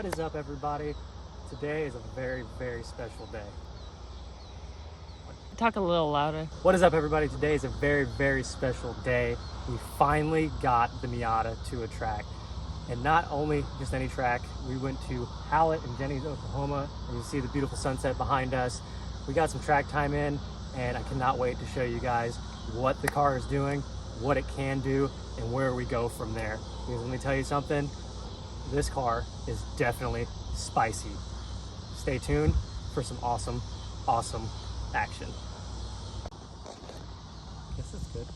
What is up, everybody? Today is a very, very special day. Talk a little louder. What is up, everybody? Today is a very, very special day. We finally got the Miata to a track. And not only just any track, we went to Hallett in Jennings, Oklahoma, and you see the beautiful sunset behind us. We got some track time in, and I cannot wait to show you guys what the car is doing, what it can do, and where we go from there. Because let me tell you something, this car is definitely spicy. Stay tuned for some awesome, awesome action. This is good.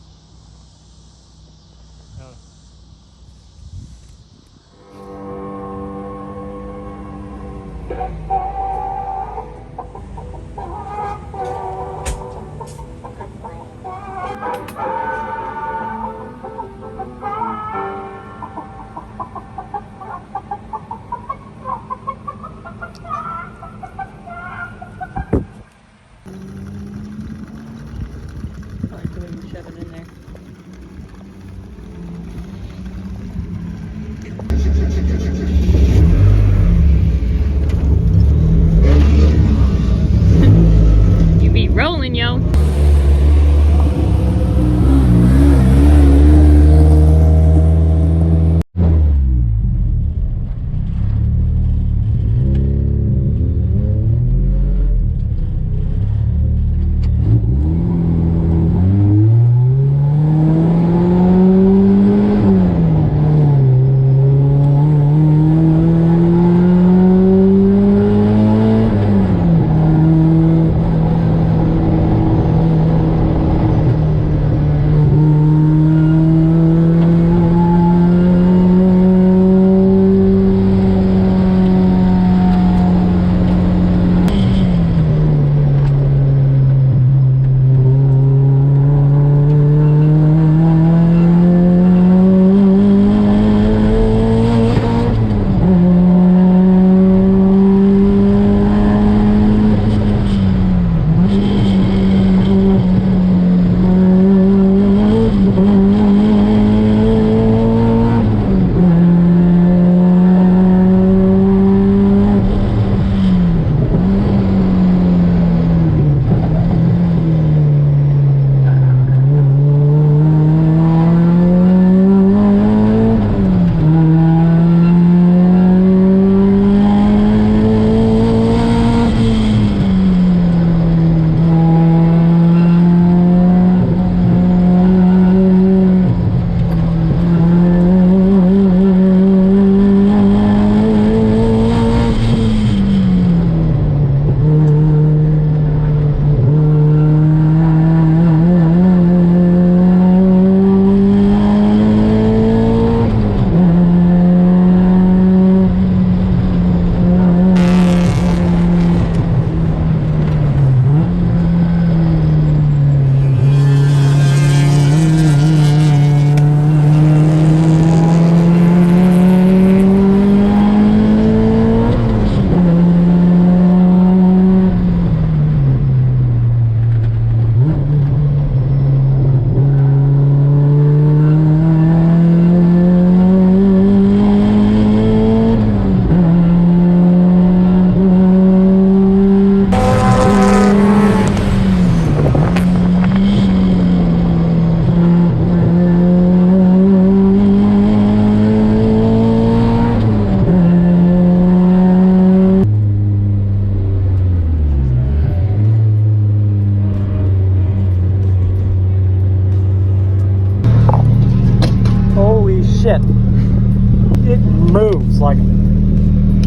it moves. Like,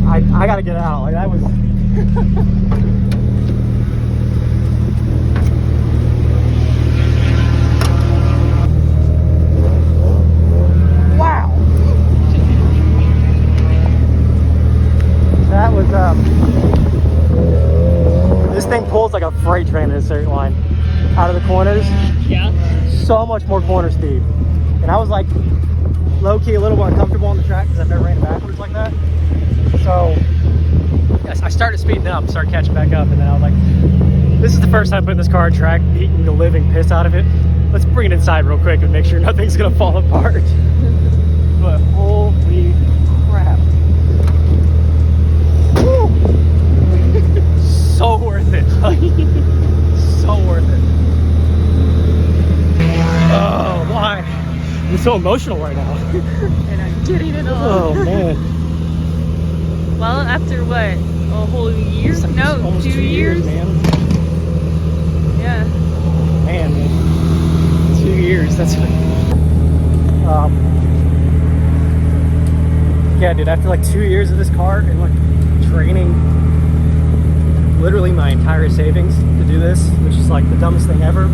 I gotta get out. Like, that was... Wow. That was, this thing pulls like a freight train in a straight line out of the corners. Yeah. So much more corner speed. And I was like low-key a little more uncomfortable on the track because I've never ran backwards like that. So yes, I started speeding up, started catching back up, and then I was like, this is the first time putting this car on track, beating the living piss out of it. Let's bring it inside real quick and make sure nothing's gonna fall apart. But holy crap. Woo. So worth it. So worth it. Oh, why? I'm so emotional right now. And I'm getting it all. Oh, man. Well, after what? A whole year? Like No, almost 2 years? man. Yeah. Man, 2 years. That's yeah, dude, after like 2 years of this car and like training literally my entire savings to do this, which is like the dumbest thing ever,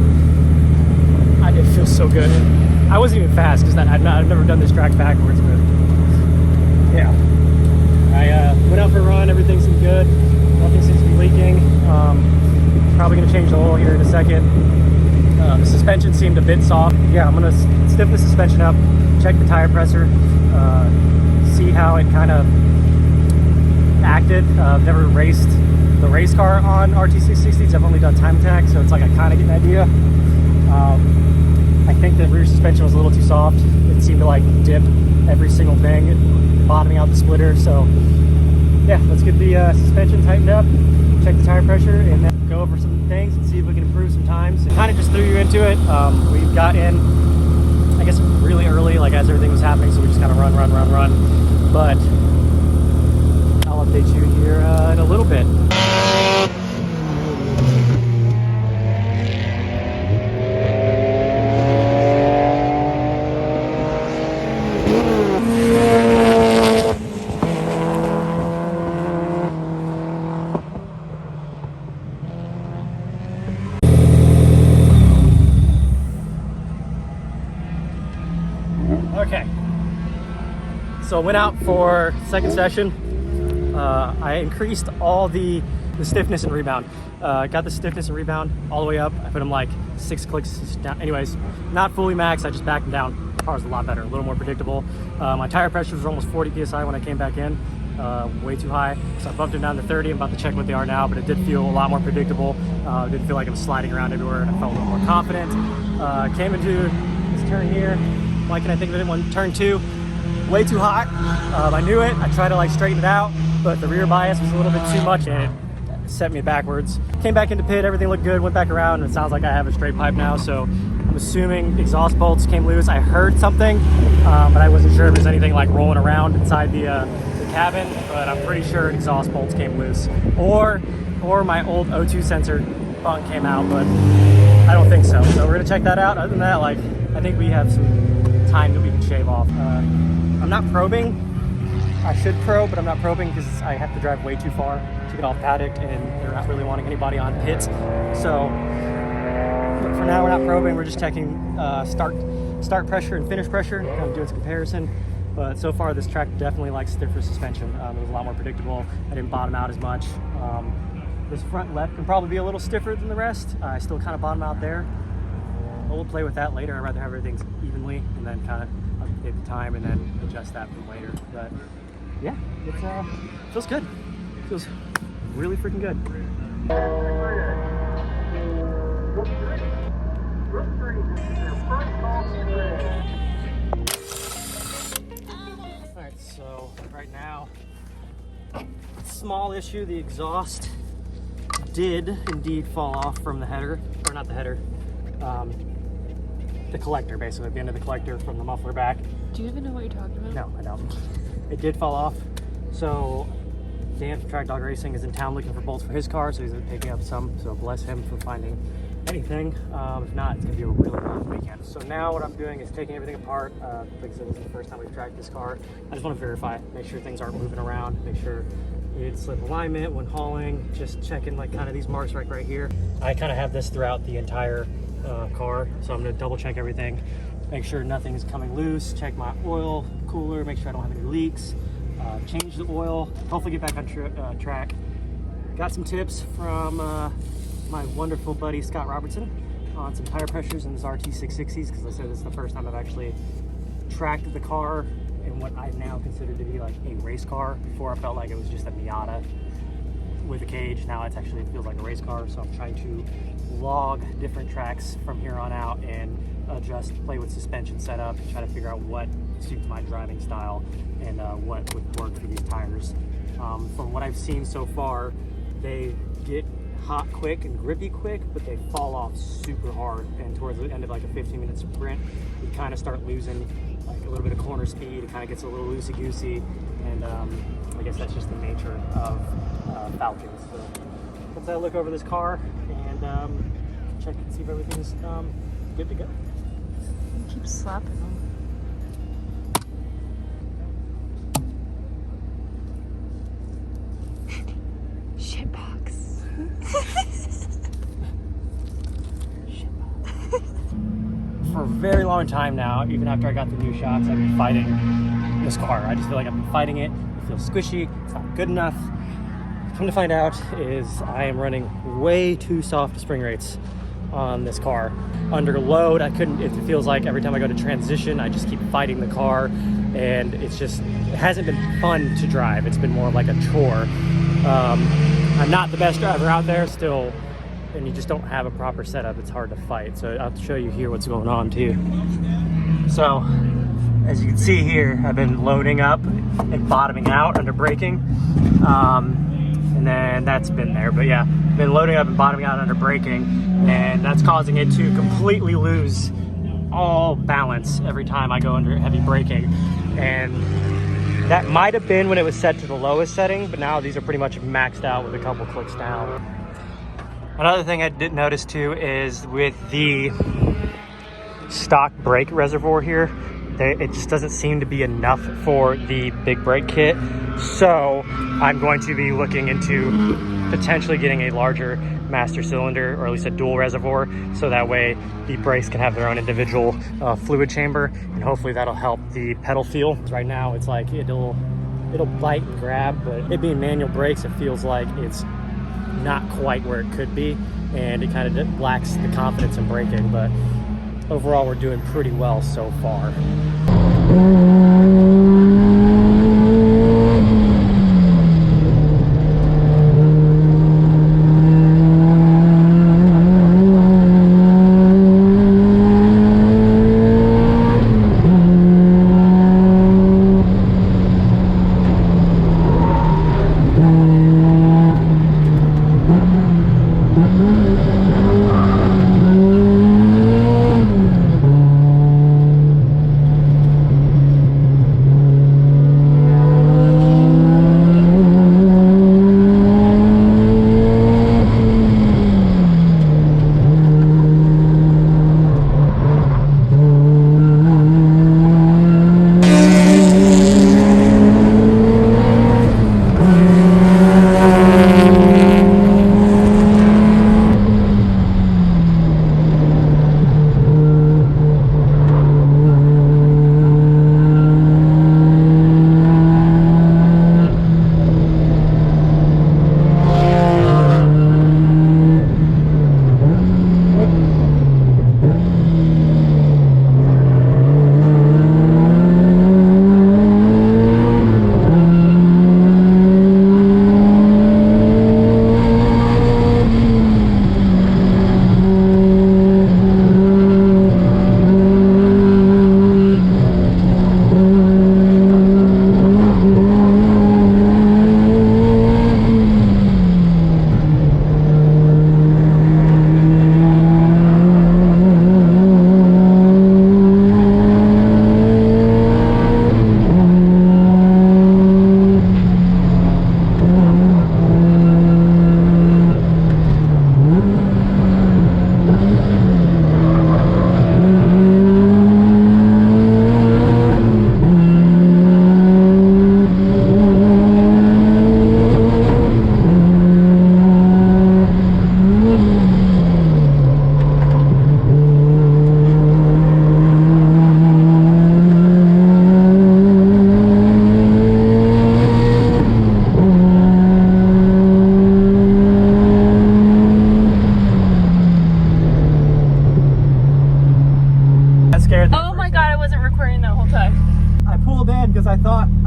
it feels so good. I wasn't even fast because I've never done this track backwards, but yeah. I went out for a run, everything seemed good, nothing seems to be leaking. Probably going to change the oil here in a second. The suspension seemed a bit soft. Yeah, I'm going to stiffen the suspension up, check the tire pressure, see how it kind of acted. I've never raced the race car on RT660s. I've only done time attack, so it's like I kind of get an idea. I think the rear suspension was a little too soft. It seemed to like dip every single thing, bottoming out the splitter. So yeah, let's get the suspension tightened up, check the tire pressure, and then go over some things and see if we can improve some times. It kind of just threw you into it. We got in, I guess, really early, like as everything was happening, so we just kind of run. But I'll update you here in a little bit. Okay, so I went out for second session. I increased all the stiffness and rebound. Got the stiffness and rebound all the way up. I put them like 6 clicks down. Anyways, not fully max, I just backed them down. The car was a lot better, a little more predictable. My tire pressure was almost 40 PSI when I came back in. Way too high, so I bumped them down to 30. I'm about to check what they are now, but it did feel a lot more predictable. Didn't feel like it was sliding around everywhere, and I felt a little more confident. Came into this turn here. Why can I think of it? Turn 2, way too hot. I knew it. I tried to like straighten it out, but the rear bias was a little bit too much and it set me backwards. Came back into pit, everything looked good, went back around, and it sounds like I have a straight pipe now, so I'm assuming exhaust bolts came loose. I heard something, but I wasn't sure if there's anything like rolling around inside the cabin, but I'm pretty sure exhaust bolts came loose. Or my old O2 sensor bunk came out, but I don't think so. So we're gonna check that out. Other than that, like, I think we have some time that we can shave off. I'm not probing. I should probe, but I'm not probing because I have to drive way too far to get off paddock, and they're not really wanting anybody on pits. So, but for now, we're not probing. We're just checking start pressure and finish pressure, kind of doing some comparison. But so far, this track definitely likes stiffer suspension. It was a lot more predictable. I didn't bottom out as much. This front left can probably be a little stiffer than the rest. I still kind of bottom out there. We'll play with that later. I'd rather have everything evenly and then kind of update the time and then adjust that for later. But yeah, it feels good. It feels really freaking good. Alright, so right now, small issue, the exhaust did indeed fall off from the header, or not the header, the collector, basically, at the end of the collector from the muffler back. Do you even know what you're talking about? No, I don't. It did fall off. So Dan from Dog Racing is in town looking for bolts for his car, so he's picking up some. So bless him for finding anything. If not, it's gonna be a really long weekend. So now what I'm doing is taking everything apart. Like I said, this is the first time we've tracked this car. I just want to verify, make sure things aren't moving around, make sure it's slip alignment when hauling, just checking like kind of these marks right here. I kind of have this throughout the entire car, so I'm gonna double check everything, make sure nothing's coming loose, check my oil cooler, make sure I don't have any leaks, change the oil, hopefully get back on track. Got some tips from my wonderful buddy Scott Robertson on some tire pressures in his RT660s, because I said this is the first time I've actually tracked the car in what I now consider to be like a race car. Before I felt like it was just a Miata with a cage. Now it actually feels like a race car, so I'm trying to log different tracks from here on out and adjust, play with suspension setup, and try to figure out what suits my driving style and what would work for these tires. From what I've seen so far, they get hot quick and grippy quick, but they fall off super hard, and towards the end of like a 15-minute sprint you kind of start losing like a little bit of corner speed. It kind of gets a little loosey-goosey, and I guess that's just the nature of Falcons. So let's look over this car and check and see if everything's good to go. Keep slapping them. Shitbox. For a very long time now, even after I got the new shocks, I've been fighting this car. I just feel like I've been fighting it. It feels squishy. It's not good enough. Come to find out is I am running way too soft spring rates on this car. Under load, it feels like every time I go to transition, I just keep fighting the car, and it hasn't been fun to drive. It's been more like a chore. I'm not the best driver out there still, and you just don't have a proper setup. It's hard to fight. So I'll show you here what's going on too. So as you can see here, I've been loading up and bottoming out under braking. And then that's been there, but yeah, been loading up and bottoming out under braking, and that's causing it to completely lose all balance every time I go under heavy braking. And that might have been when it was set to the lowest setting, but now these are pretty much maxed out with a couple clicks down. Another thing I did notice too is with the stock brake reservoir here, it just doesn't seem to be enough for the big brake kit. So I'm going to be looking into potentially getting a larger master cylinder, or at least a dual reservoir, so that way the brakes can have their own individual fluid chamber, and hopefully that'll help the pedal feel. Right now it's like it'll bite and grab, but it being manual brakes, it feels like it's not quite where it could be, and it kind of lacks the confidence in braking. But overall, we're doing pretty well so far.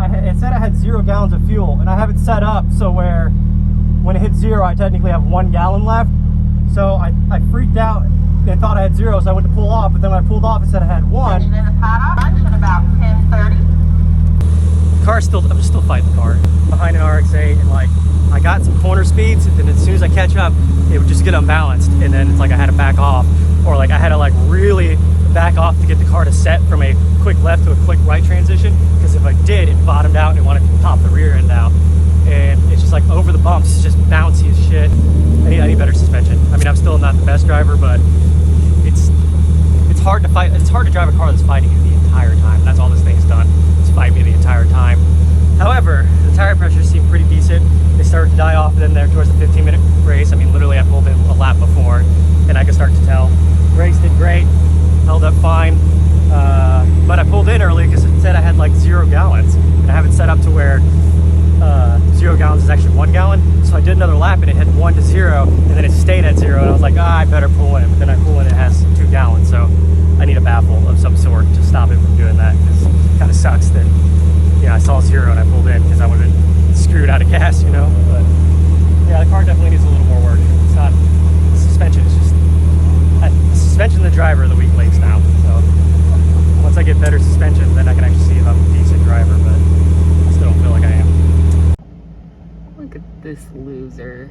it said I had 0 gallons of fuel, and I have it set up so where when it hits 0, I technically have 1 gallon left. So I freaked out and thought I had 0, so I went to pull off, but then when I pulled off, it said I had 1. In the paddock, at about 10:30. I'm still fighting the car behind an RX-8, and like I got some corner speeds, and then as soon as I catch up, it would just get unbalanced, and then it's like I had to back off, or like I had to like really back off to get the car to set from a quick left to a quick right transition, because if I did, it bottomed out and it wanted to pop the rear end out, and it's just like over the bumps, it's just bouncy as shit. I need better suspension. I mean, I'm still not the best driver, but it's hard to fight. It's hard to drive a car that's fighting you the entire time. That's all this thing's done, is fight me the entire time. However, the tire pressures seem pretty decent. They started to die off then there towards the 15-minute race. I mean, literally I pulled in a lap before, and I could start to tell. Brakes did great, held up fine, but I pulled in early because it said I had like 0 gallons, and I have it set up to where 0 gallons is actually 1 gallon. So I did another lap and it had 1 to 0, and then it stayed at 0, and I was like, I better pull in. But then I pull in, it has 2 gallons, so I need a baffle of some sort to stop it from doing that, because it kind of sucks that, yeah, I saw 0 and I pulled in, because I would have been screwed out of gas, you know. But yeah, the car definitely needs a little more work. It's not, the suspension is just, the suspension and the driver are the weak links now. So once I get better suspension, then I can actually see if I'm a decent driver, but I still don't feel like I am. Look at this loser.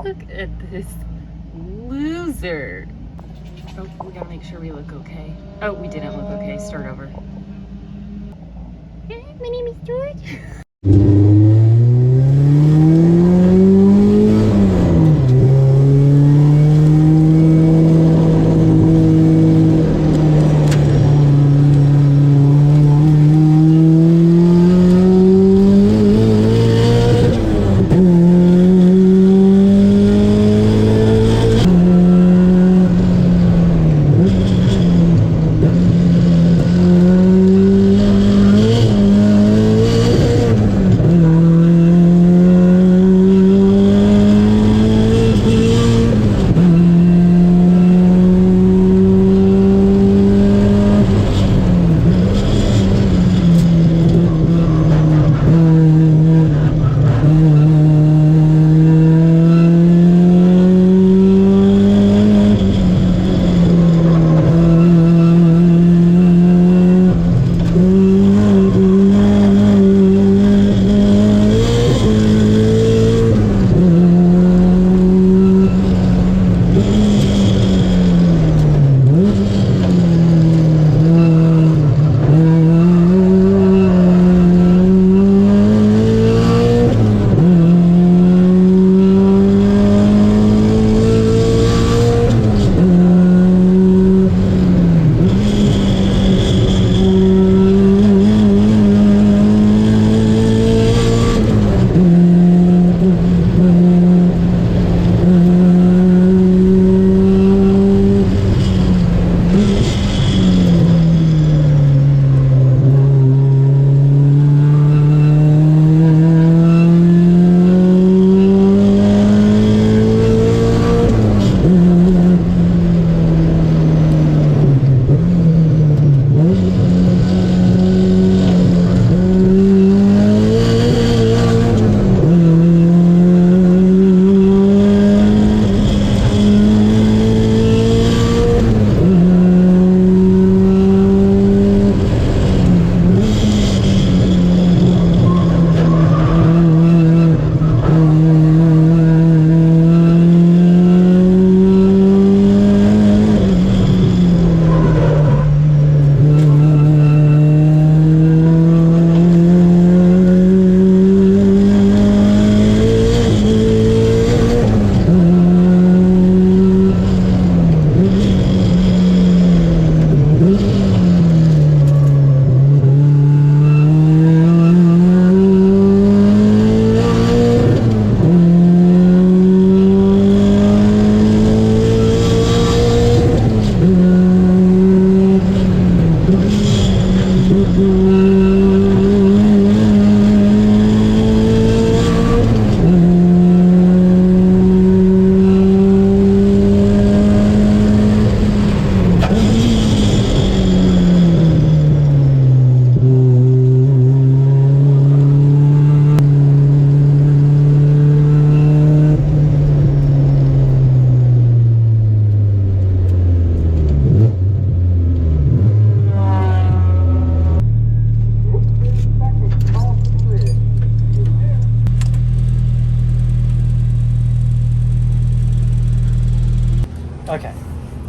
Look at this loser. Oh, we gotta make sure we look okay. Oh, we didn't look okay. Start over. Hi, my name is George.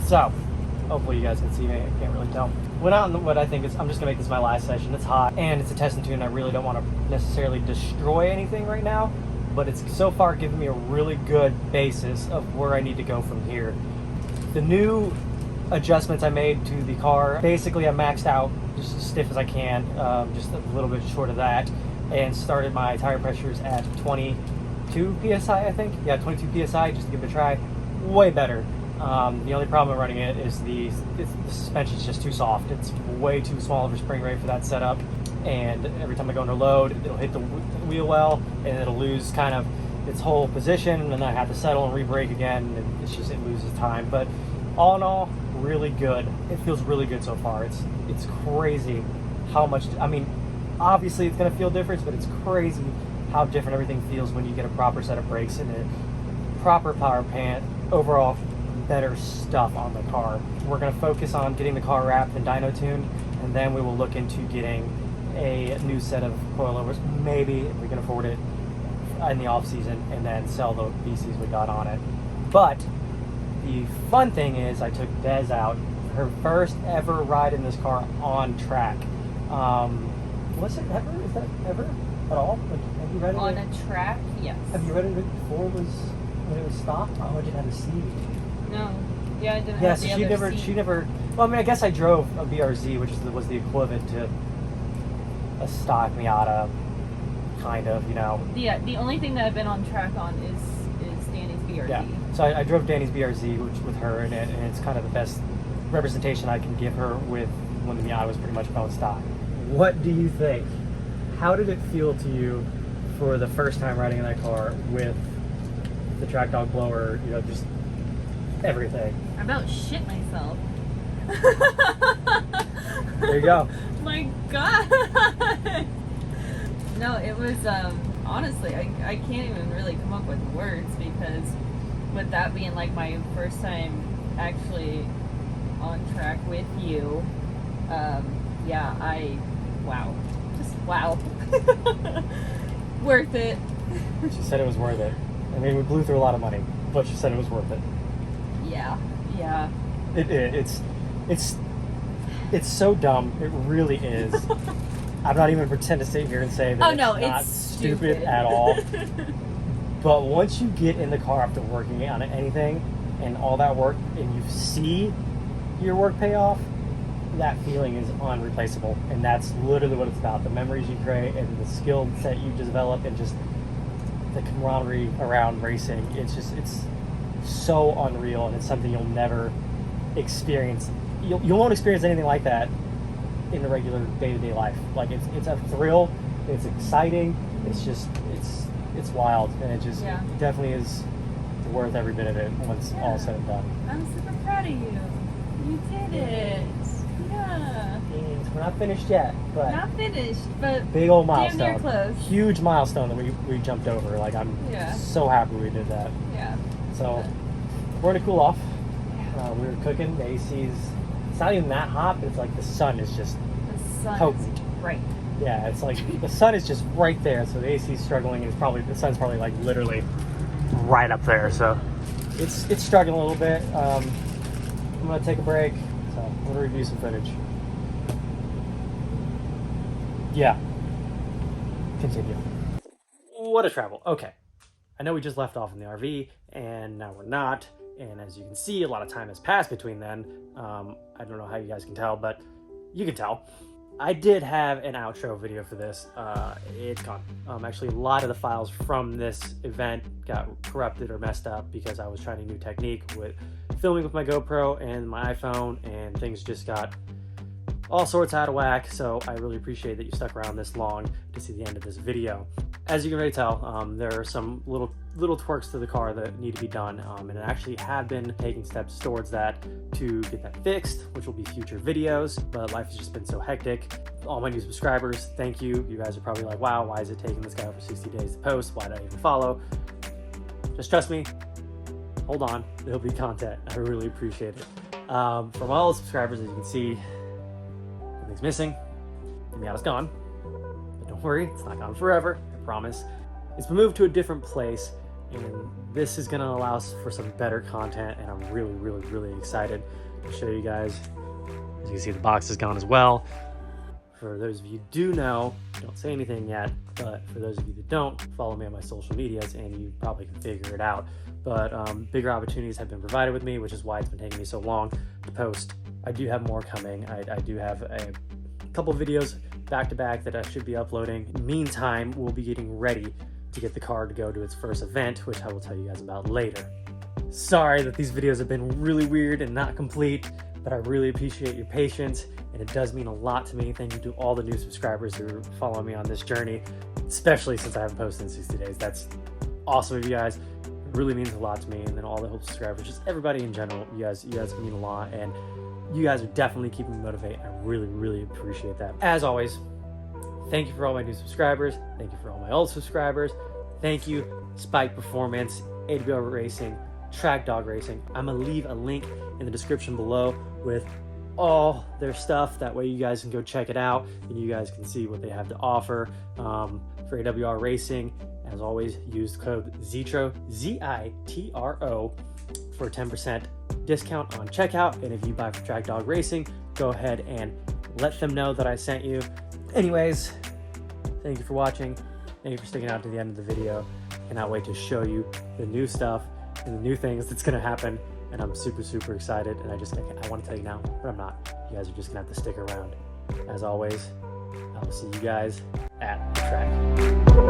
So, hopefully you guys can see me. I can't really tell. Went out in what I think is, I'm just gonna make this my last session. It's hot and it's a test and tune. I really don't want to necessarily destroy anything right now, but it's so far given me a really good basis of where I need to go from here. The new adjustments I made to the car, basically I maxed out just as stiff as I can, just a little bit short of that, and started my tire pressures at 22 psi, I think. Yeah, 22 psi, just to give it a try. Way better. The only problem with running it is the suspension is just too soft. It's way too small of a spring rate for that setup, and every time I go under load, it'll hit the wheel well, and it'll lose kind of its whole position, and then I have to settle and re-brake again, and it's just, it loses time. But all in all, really good. It feels really good so far. It's crazy how much, I mean, obviously it's going to feel different, but it's crazy how different everything feels when you get a proper set of brakes and a proper power pant. Overall, better stuff on the car. We're going to focus on getting the car wrapped and dyno tuned, and then we will look into getting a new set of coilovers, maybe if we can afford it, in the off season, and then sell the BCs we got on it. But the fun thing is I took Des out, her first ever ride in this car on track. Was it ever? Is that ever at all? Like, have you ridden On it? a track, yes. Have you ridden it before? When it was stopped? Oh, I didn't have a seat. No. Yeah, I didn't Yeah, have so the she other never. seat. Well, I mean, I guess I drove a BRZ, which was the equivalent to a stock Miata, kind of, you know. Yeah, the only thing that I've been on track on is Danny's BRZ. Yeah. So I drove Danny's BRZ, which with her in it, and it's kind of the best representation I can give her with when the Miata was pretty much bone stock. What do you think? How did it feel to you for the first time riding in that car with the track dog blower? You know, just everything. I about shit myself. There you go. My God. No, it was, honestly, I can't even really come up with words, because with that being like my first time actually on track with you, yeah, wow. Just wow. Worth it. She said it was worth it. I mean, we blew through a lot of money, but she said it was worth it. Yeah, yeah. It's so dumb. It really is. I'm not even pretend to sit here and say that it's not stupid at all. But once you get in the car after working on anything and all that work, and you see your work pay off, that feeling is unreplaceable. And that's literally what it's about. The memories you create and the skill set you develop, and just the camaraderie around racing. It's so unreal, and it's something you'll never experience. You won't experience anything like that in the regular day-to-day life. Like, it's a thrill, it's exciting, it's wild, and it just definitely is worth every bit of it once all said and done. I'm super proud of you. You did it. Yeah. And we're not finished yet, but Not finished, but big old damn near milestone. close. Huge milestone that we jumped over. Like, I'm so happy we did that. Yeah. So we're gonna cool off. We were cooking. The AC's, it's not even that hot, but it's like the sun is just The sun potent. is bright. Yeah, it's like the sun is just right there, so the AC's struggling, and the sun's probably like literally right up there. So it's struggling a little bit. I'm gonna take a break. So I'm gonna review some footage. Yeah. Continue. What a travel. Okay. I know we just left off in the RV, and now we're not. And as you can see, a lot of time has passed between then. I don't know how you guys can tell, but you can tell. I did have an outro video for this. It's gone. Actually, a lot of the files from this event got corrupted or messed up because I was trying a new technique with filming with my GoPro and my iPhone, and things just got all sorts out of whack. So I really appreciate that you stuck around this long to see the end of this video. As you can already tell, there are some little twerks to the car that need to be done, and I actually have been taking steps towards that to get that fixed, which will be future videos, but life has just been so hectic. All my new subscribers, thank you. You guys are probably like, wow, why is it taking this guy over 60 days to post? Why did I even follow? Just trust me, hold on, there'll be content. I really appreciate it. From all the subscribers, as you can see, nothing's missing. The Miata's gone, but don't worry, it's not gone forever, I promise. It's been moved to a different place and this is going to allow us for some better content, and I'm really, really, really excited to show you guys. As you can see, the box is gone as well. For those of you who do know, don't say anything yet, but for those of you that don't, follow me on my social medias and you probably can figure it out. But bigger opportunities have been provided with me, which is why it's been taking me so long to post. I do have more coming. I do have a couple videos back to back that I should be uploading. Meantime, we'll be getting ready to get the car to go to its first event, which I will tell you guys about later. Sorry that these videos have been really weird and not complete, but I really appreciate your patience, and it does mean a lot to me. Thank you to all the new subscribers who are following me on this journey, especially since I haven't posted in 60 days. That's awesome of you guys. It really means a lot to me, and then all the whole subscribers, just everybody in general. You guys mean a lot, and you guys are definitely keeping me motivated. I really, really appreciate that. As always, thank you for all my new subscribers. Thank you for all my old subscribers. Thank you, Spike Performance, Zitro Racing, Track Dog Racing. I'm gonna leave a link in the description below with all their stuff. That way you guys can go check it out and you guys can see what they have to offer. For AWR Racing, as always, use the code Zitro, Z-I-T-R-O, for a 10% discount on checkout. And if you buy from Track Dog Racing, go ahead and let them know that I sent you. Anyways, thank you for watching. Thank you for sticking out to the end of the video. Cannot wait to show you the new stuff and the new things that's gonna happen. And I'm super, super excited. And I want to tell you now, but I'm not. You guys are just gonna have to stick around. As always, I will see you guys at the track.